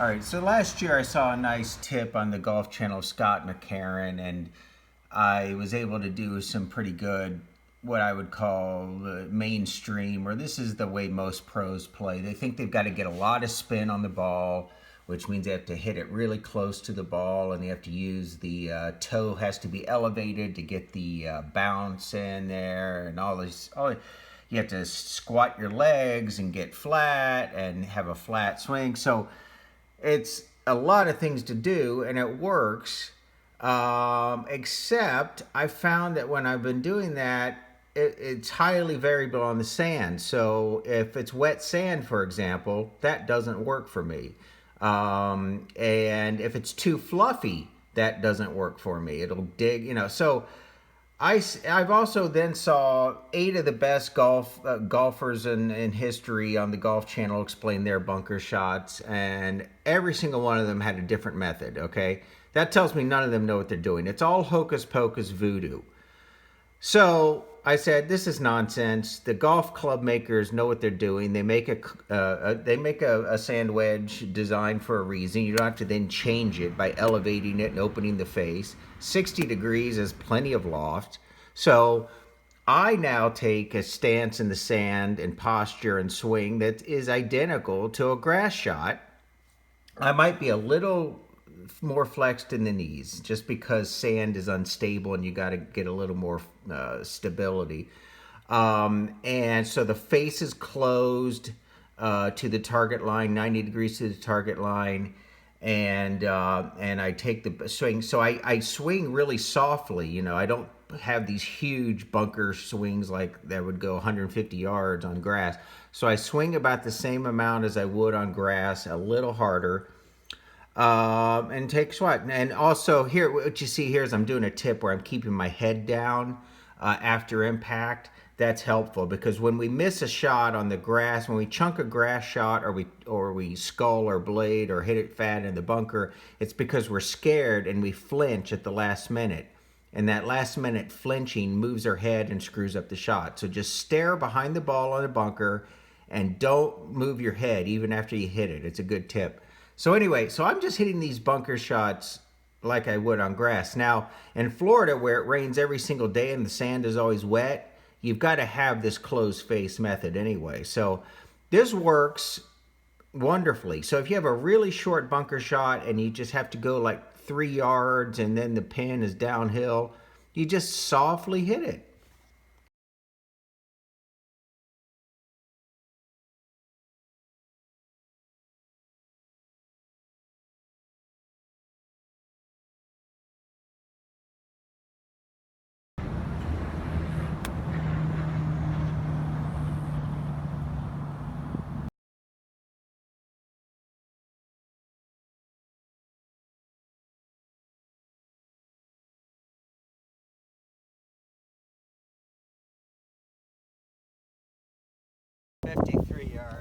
All right, so last year I saw a nice tip on the Golf Channel of Scott McCarron, and I was able to do some pretty good, what I would call mainstream, or this is the way most pros play. They think they've got to get a lot of spin on the ball, which means they have to hit it really close to the ball, and they have to use the toe has to be elevated to get the bounce in there, and all this. You have to squat your legs and get flat and have a flat swing. So it's a lot of things to do and it works. Except I found that when I've been doing that, it's highly variable on the sand. So if it's wet sand, for example, that doesn't work for me. And if it's too fluffy, that doesn't work for me. It'll dig. So I've also then saw 8 of the best golfers in history on the Golf Channel explain their bunker shots, and every single one of them had a different method. Okay, that tells me none of them know what they're doing. It's all hocus pocus voodoo. So I said, "This is nonsense. The golf club makers know what they're doing. They make a sand wedge designed for a reason. You don't have to then change it by elevating it and opening the face. 60 degrees is plenty of loft. So I now take a stance in the sand and posture and swing that is identical to a grass shot. I might be a little more flexed in the knees just because sand is unstable and you got to get a little more stability. And so the face is closed to the target line, 90 degrees to the target line. And I take the swing. So I swing really softly. I don't have these huge bunker swings like that would go 150 yards on grass. So I swing about the same amount as I would on grass, a little harder, and take swat. And also here, what you see here is I'm doing a tip where I'm keeping my head down after impact. That's helpful because when we miss a shot on the grass, when we chunk a grass shot, or we skull or blade or hit it fat in the bunker, it's because we're scared and we flinch at the last minute. And that last minute flinching moves our head and screws up the shot. So just stare behind the ball on the bunker and don't move your head even after you hit it. It's a good tip. So anyway, so I'm just hitting these bunker shots like I would on grass. Now, in Florida, where it rains every single day and the sand is always wet, you've got to have this closed face method anyway. So this works wonderfully. So if you have a really short bunker shot and you just have to go like 3 yards and then the pin is downhill, you just softly hit it. 53 yards.